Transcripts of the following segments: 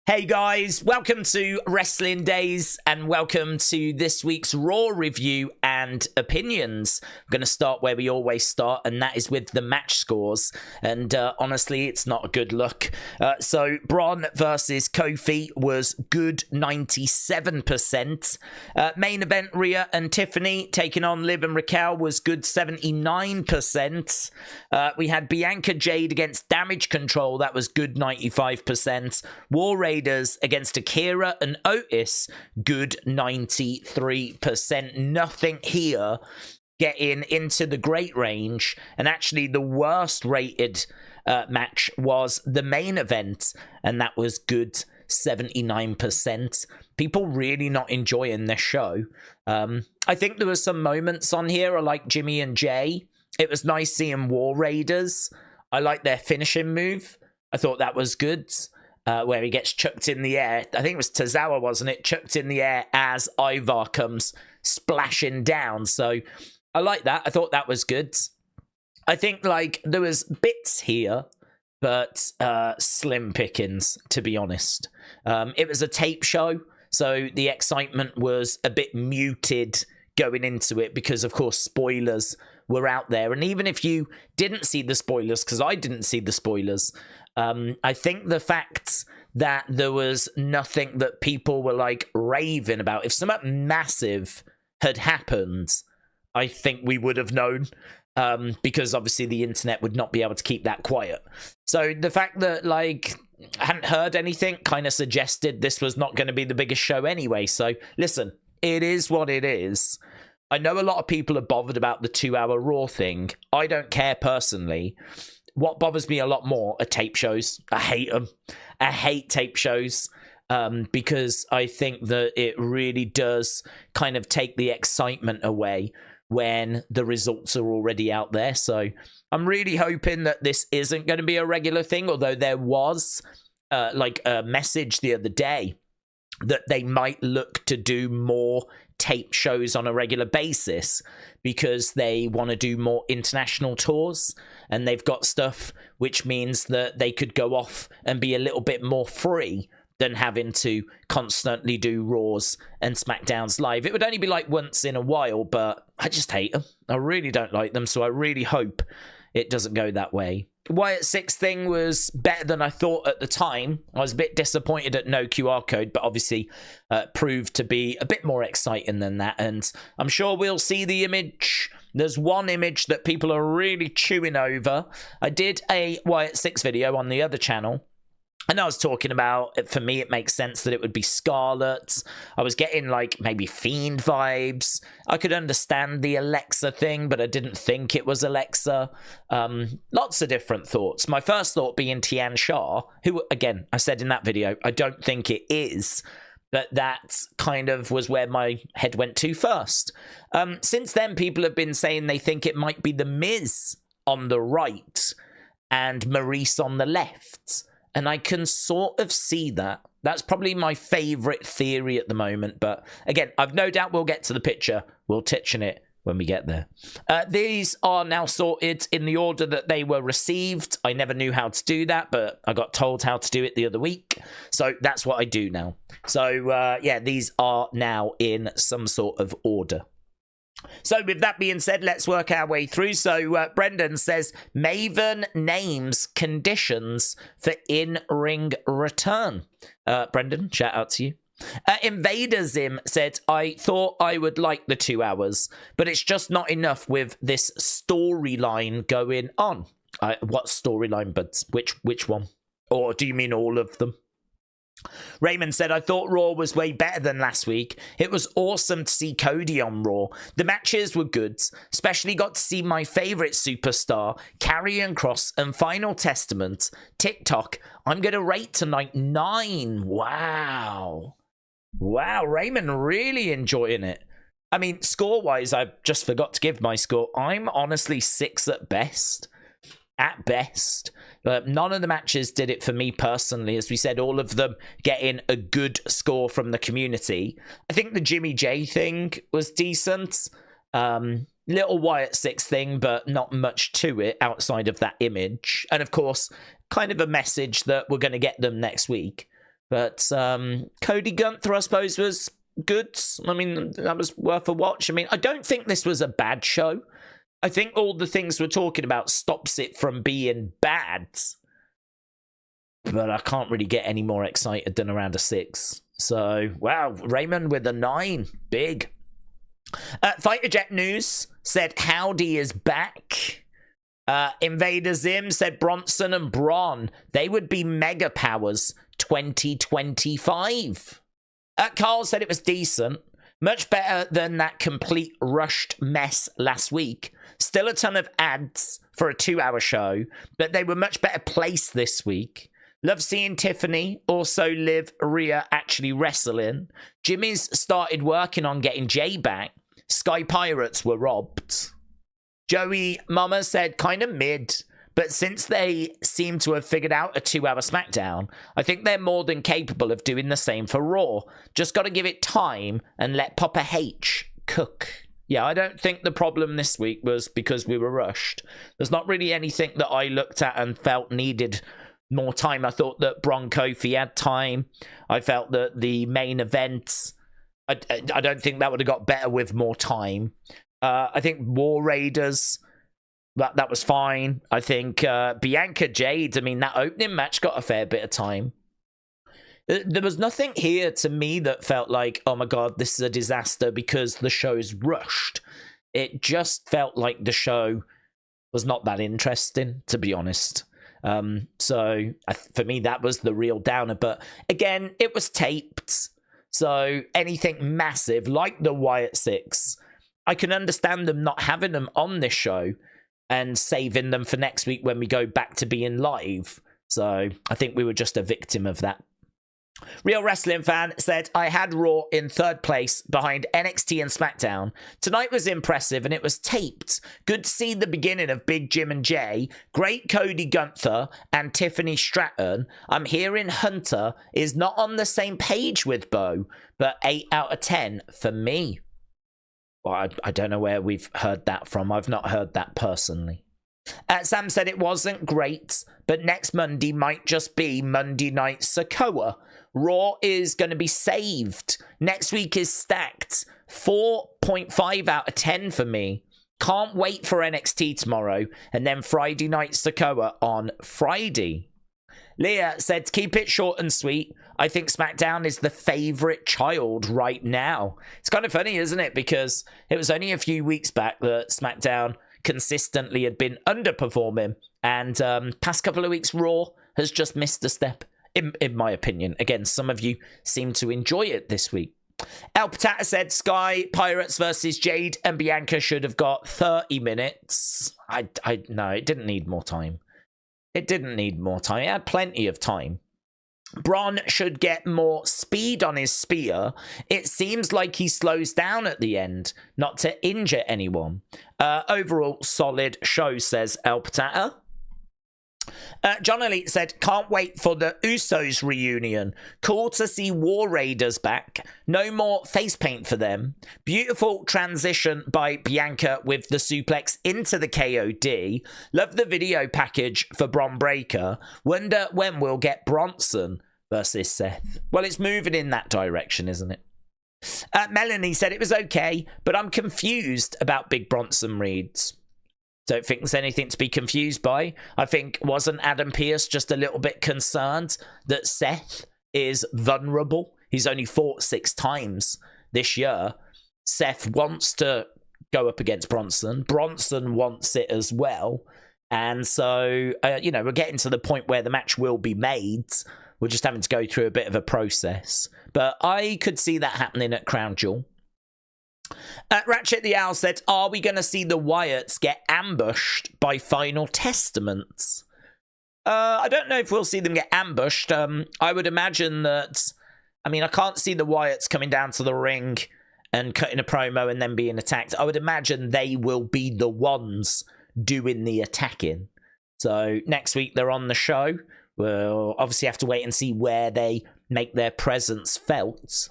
Hey guys, welcome to Wrestling Daze and welcome to this week's Raw review and opinions. I'm going to start where we always start, and that is with the match scores. And honestly, it's not a good look. So Bron versus Kofi was good 97%. Main event Rhea and Tiffany taking on Liv and Raquel was good 79%. We had Bianca Jade against Damage Control. That was good 95%. War Raiders against Akira and Otis, good 93%. Nothing here getting into the great range. And actually the worst rated match was the main event, and that was good 79%. People really not enjoying this show. I think there were some moments on here. I like Jimmy and Jey. It was nice seeing War Raiders. I like their finishing move. I thought that was good. Where he gets chucked in the air. I think it was Tozawa, wasn't it? Chucked in the air as Ivar comes splashing down. So I like that. I thought that was good. I think like there was bits here, but slim pickings, to be honest. It was a tape show, so the excitement was a bit muted going into it because, of course, spoilers were out there. And even if you didn't see the spoilers, because I didn't see the spoilers, I think the fact that there was nothing that people were like raving about, if something massive had happened, I think we would have known, because obviously the internet would not be able to keep that quiet. So the fact that like I hadn't heard anything kind of suggested this was not going to be the biggest show anyway. So listen, it is what it is. I know a lot of people are bothered about the 2-hour Raw thing. I don't care personally. What bothers me a lot more are tape shows. I hate them. I hate tape shows because I think that it really does kind of take the excitement away when the results are already out there. So I'm really hoping that this isn't going to be a regular thing, although there was like a message the other day that they might look to do more tape shows on a regular basis because they want to do more international tours, and they've got stuff which means that they could go off and be a little bit more free than having to constantly do Raws and SmackDowns live. It would only be like once in a while, but I just hate them. I really don't like them, so I really hope it doesn't go that way. Wyatt Sicks thing was better than I thought at the time. I was a bit disappointed at no QR code, but obviously proved to be a bit more exciting than that. And I'm sure we'll see the image. There's one image that people are really chewing over. I did a Wyatt Sicks video on the other channel, and I was talking about, for me, it makes sense that it would be Scarlet. I was getting, like, maybe Fiend vibes. I could understand the Alexa thing, but I didn't think it was Alexa. Lots of different thoughts. My first thought being Tian Sha, who, again, I said in that video, I don't think it is. But that kind of was where my head went to first. Since then, people have been saying they think it might be The Miz on the right and Maurice on the left. And I can sort of see that. That's probably my favourite theory at the moment. But again, I've no doubt we'll get to the picture. We'll touch on it when we get there. These are now sorted in the order that they were received. I never knew how to do that, but I got told how to do it the other week. So that's what I do now. So yeah, these are now in some sort of order. So with that being said, let's work our way through. So Brendan says, Maven names conditions for in-ring return. Brendan, shout out to you. Invader Zim said, I thought I would like the 2 hours, but it's just not enough with this storyline going on. What storyline, buds? Which one? Or do you mean all of them? Raymond said, I thought Raw was way better than last week. It was awesome to see Cody on Raw. The matches were good. Especially got to see my favourite superstar, Karrion Kross, and Final Testament. TikTok, I'm going to rate tonight 9. Wow. Wow, Raymond really enjoying it. I mean, score-wise, I just forgot to give my score. I'm honestly 6 at best. At best. But none of the matches did it for me personally. As we said, all of them getting a good score from the community. I think the Jimmy J thing was decent. Little Wyatt Sicks thing, but not much to it outside of that image. And of course, kind of a message that we're going to get them next week. But Cody Gunther, I suppose, was good. I mean, that was worth a watch. I mean, I don't think this was a bad show. I think all the things we're talking about stops it from being bad. But I can't really get any more excited than around a 6. So, wow, Raymond with a 9. Big. Fighter Jet News said Howdy is back. Invader Zim said Bronson and Bron, they would be mega powers 2025. Carl said it was decent. Much better than that complete rushed mess last week. Still a ton of ads for a 2-hour show, but they were much better placed this week. Love seeing Tiffany, also Liv, Rhea actually wrestling. Jimmy's started working on getting Jey back. Sky Pirates were robbed. Joey Mama said kind of mid, but since they seem to have figured out a 2-hour SmackDown, I think they're more than capable of doing the same for Raw. Just got to give it time and let Papa H cook. Yeah, I don't think the problem this week was because we were rushed. There's not really anything that I looked at and felt needed more time. I thought that Bron Kofi had time. I felt that the main event, I don't think that would have got better with more time. I think War Raiders, that was fine. I think Bianca Jade, I mean, that opening match got a fair bit of time. There was nothing here to me that felt like, oh my God, this is a disaster because the show's rushed. It just felt like the show was not that interesting, to be honest. So for me, that was the real downer. But again, it was taped. So anything massive like the Wyatt Sicks, I can understand them not having them on this show and saving them for next week when we go back to being live. So I think we were just a victim of that. Real Wrestling Fan said, I had Raw in 3rd place behind NXT and SmackDown. Tonight was impressive and it was taped. Good to see the beginning of Big Jim and Jey. Great Cody Gunther and Tiffany Stratton. I'm hearing Hunter is not on the same page with Bo, but 8 out of 10 for me. Well, I don't know where we've heard that from. I've not heard that personally. Sam said it wasn't great, but next Monday might just be Monday Night Sokoa. Raw is going to be saved. Next week is stacked. 4.5 out of 10 for me. Can't wait for NXT tomorrow. And then Friday Night Sokoa on Friday. Leah said, keep it short and sweet. I think SmackDown is the favourite child right now. It's kind of funny, isn't it? Because it was only a few weeks back that SmackDown consistently had been underperforming. And past couple of weeks, Raw has just missed a step, in my opinion. Again, some of you seem to enjoy it this week. El Patata said Sky Pirates versus Jade and Bianca should have got 30 minutes. No, it didn't need more time. It didn't need more time. It had plenty of time. Bron should get more speed on his spear. It seems like he slows down at the end, not to injure anyone. Overall, solid show, says El Patata. John Elite said, can't wait for the Usos reunion. Cool to see War Raiders back. No more face paint for them. Beautiful transition by Bianca with the suplex into the KOD. Love the video package for Bron Breakker. Wonder when we'll get Bronson versus Seth. Well, it's moving in that direction, isn't it? Melanie said it was okay, but I'm confused about Big Bronson reads. Don't think there's anything to be confused by. I think, wasn't Adam Pearce just a little bit concerned that Seth is vulnerable? He's only fought 6 times this year. Seth wants to go up against Bronson. Bronson wants it as well. And so, we're getting to the point where the match will be made. We're just having to go through a bit of a process. But I could see that happening at Crown Jewel. Ratchet the Owl said, are we going to see the Wyatts get ambushed by Final Testaments? I don't know if we'll see them get ambushed. I would imagine that, I can't see the Wyatts coming down to the ring and cutting a promo and then being attacked. I would imagine they will be the ones doing the attacking. So next week they're on the show. We'll obviously have to wait and see where they make their presence felt.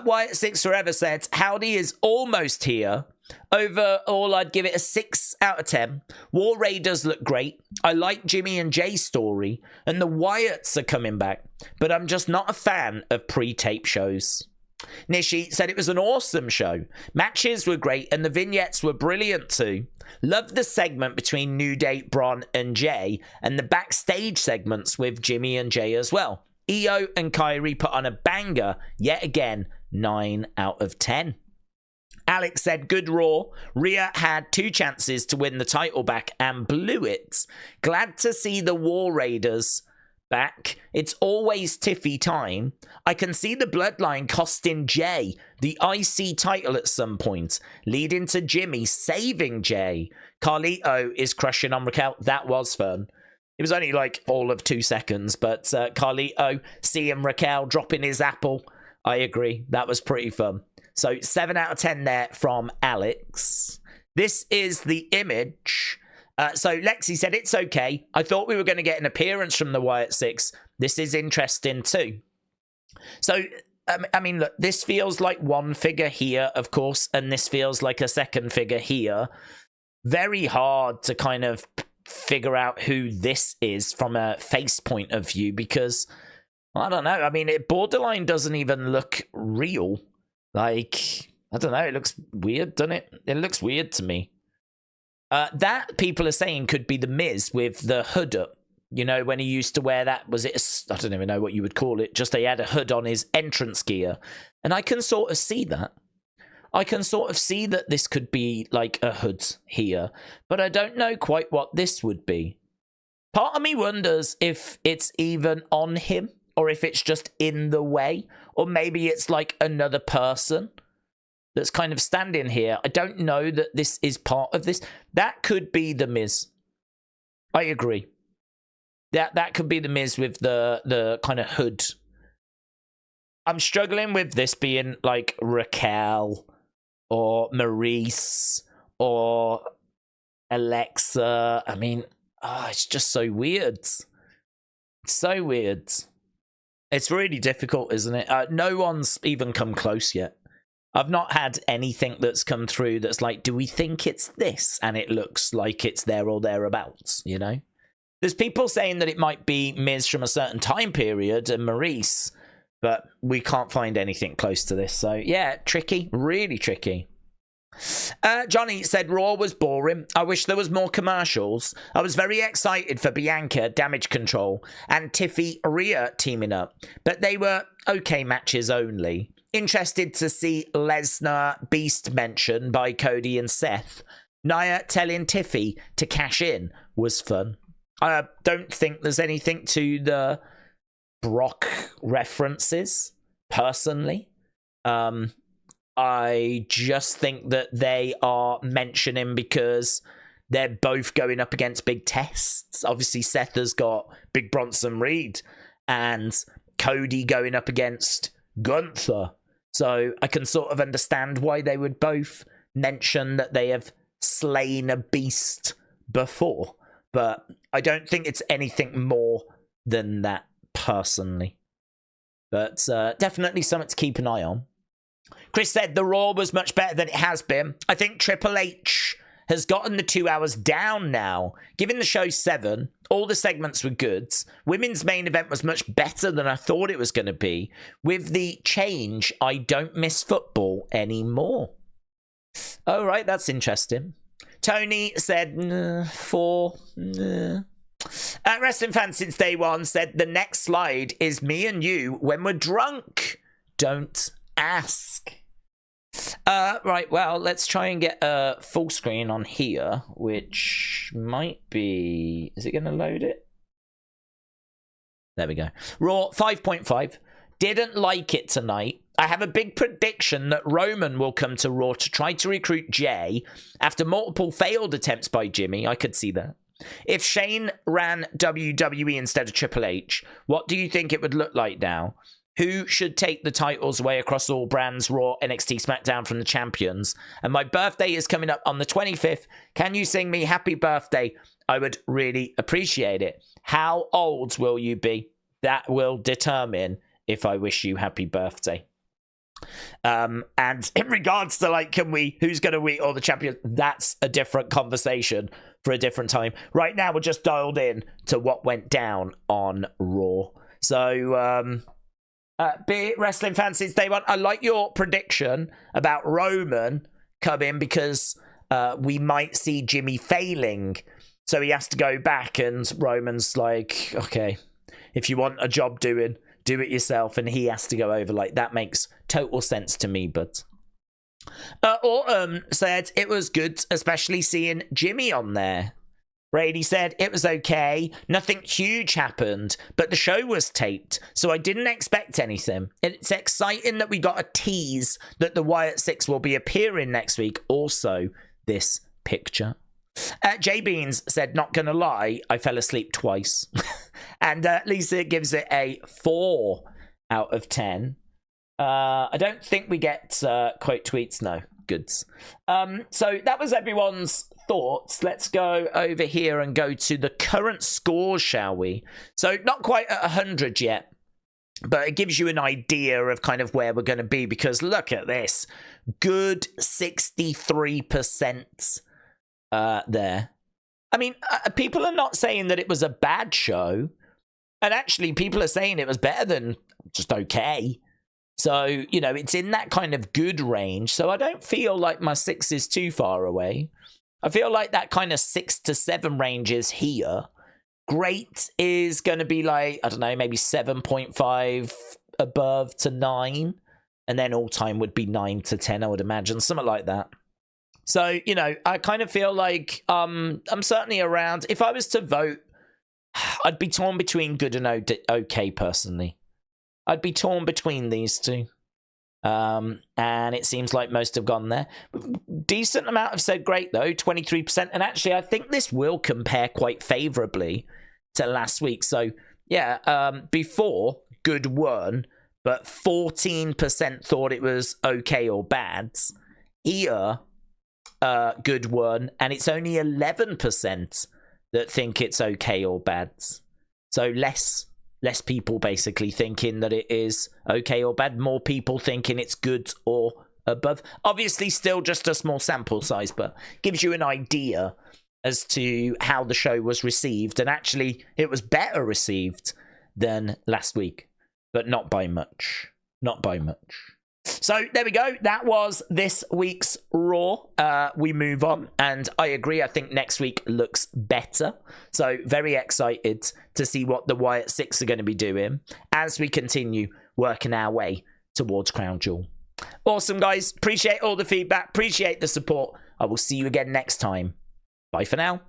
Wyatt Sicks Forever said, Howdy is almost here. Overall, I'd give it a 6 out of 10. War Raiders look great. I like Jimmy and Jey's story, and the Wyatts are coming back, but I'm just not a fan of pre-tape shows. Nishi said it was an awesome show. Matches were great, and the vignettes were brilliant too. Loved the segment between New Day, Bron, and Jey, and the backstage segments with Jimmy and Jey as well. Io and Kyrie put on a banger, yet again, 9 out of 10. Alex said, good Raw. Rhea had 2 chances to win the title back and blew it. Glad to see the War Raiders back. It's always Tiffy time. I can see the bloodline costing Jey the IC title at some point, leading to Jimmy saving Jey. Carlito is crushing on Raquel. That was fun. It was only like all of 2 seconds, but Carlito seeing Raquel dropping his apple. I agree. That was pretty fun. So 7 out of 10 there from Alex. This is the image. So Lexi said, it's okay. I thought we were going to get an appearance from the Wyatt Sicks. This is interesting too. So, I mean, look, this feels like one figure here, of course, and this feels like a second figure here. Very hard to kind of figure out who this is from a face point of view because, I don't know. I mean, it borderline doesn't even look real. Like, I don't know. It looks weird, doesn't it? It looks weird to me. That, people are saying, could be the Miz with the hood up. You know, when he used to wear that, was it I don't even know what you would call it. Just he had a hood on his entrance gear. And I can sort of see that. I can sort of see that this could be like a hood here. But I don't know quite what this would be. Part of me wonders if it's even on him. Or if it's just in the way. Or maybe it's like another person that's kind of standing here. I don't know that this is part of this. That could be the Miz. I agree. That could be the Miz with the kind of hood. I'm struggling with this being like Raquel or Maurice or Alexa. I mean, it's just so weird. It's so weird. It's really difficult, isn't it? No one's even come close yet. I've not had anything that's come through that's like, do we think it's this? And it looks like it's there or thereabouts, you know? There's people saying that it might be Miz from a certain time period and Maurice, but we can't find anything close to this. So, yeah, tricky. Really tricky. Johnny said Raw was boring. I wish there was more commercials. I was very excited for Bianca, Damage Control, and Tiffy Rhea teaming up, but they were okay matches only. Interested to see Lesnar Beast mentioned by Cody and Seth. Nia telling Tiffy to cash in was fun. I don't think there's anything to the Brock references, personally. I just think that they are mentioning because they're both going up against big tests. Obviously, Seth has got Big Bronson Reed and Cody going up against Gunther. So I can sort of understand why they would both mention that they have slain a beast before. But I don't think it's anything more than that, personally. But definitely something to keep an eye on. Chris said the Raw was much better than it has been. I think Triple H has gotten the 2 hours down now. Given the show 7, all the segments were good. Women's main event was much better than I thought it was going to be. With the change, I don't miss football anymore. All right, that's interesting. Tony said 4. Wrestling fans since day one said the next slide is me and you when we're drunk. Don't ask. Right, well, let's try and get a full screen on here, which might be... Is it going to load it? There we go. Raw 5.5. Didn't like it tonight. I have a big prediction that Roman will come to Raw to try to recruit Jey after multiple failed attempts by Jimmy. I could see that. If Shane ran WWE instead of Triple H, what do you think it would look like now? Who should take the titles away across all brands, Raw, NXT, SmackDown from the champions? And my birthday is coming up on the 25th. Can you sing me happy birthday? I would really appreciate it. How old will you be? That will determine if I wish you happy birthday. And in regards to like, who's going to win all the champions? That's a different conversation for a different time. Right now, we're just dialed in to what went down on Raw. So, be it wrestling fans since day one. I like your prediction about Roman coming because we might see Jimmy failing. So he has to go back, and Roman's like, okay, if you want a job doing, do it yourself, and he has to go over. Like, that makes total sense to me. But Autumn said it was good, especially seeing Jimmy on there. Brady said it was okay, nothing huge happened, but the show was taped, so I didn't expect anything. It's exciting that we got a tease that the Wyatt Sicks will be appearing next week. Also, this picture. J Beans said, not gonna lie, I fell asleep twice. And Lisa gives it a 4 out of 10. I don't think we get quote tweets. No, goods. So that was everyone's thoughts. Let's go over here and go to the current scores, shall we? So not quite at 100 yet, but it gives you an idea of kind of where we're going to be, because look at this. Good 63% there. I mean, people are not saying that it was a bad show. And actually, people are saying it was better than just okay. So, you know, it's in that kind of good range. So I don't feel like my 6 is too far away. I feel like that kind of 6 to 7 range is here. Great is going to be like, I don't know, maybe 7.5 above to 9. And then all time would be 9 to 10, I would imagine. Something like that. So, you know, I kind of feel like I'm certainly around. If I was to vote, I'd be torn between good and okay, personally. I'd be torn between these two. And it seems like most have gone there. Decent amount have said great, though, 23%. And actually, I think this will compare quite favorably to last week. So, yeah, before, good won, but 14% thought it was okay or bad. Here, good won, and it's only 11% that think it's okay or bad. So less people basically thinking that it is okay or bad. More people thinking it's good or above. Obviously, still just a small sample size, but gives you an idea as to how the show was received. And actually, it was better received than last week, but not by much. Not by much. So there we go. That was this week's Raw. We move on, and I agree. I think next week looks better. So very excited to see what the Wyatt Sicks are going to be doing as we continue working our way towards Crown Jewel. Awesome, guys. Appreciate all the feedback. Appreciate the support. I will see you again next time. Bye for now.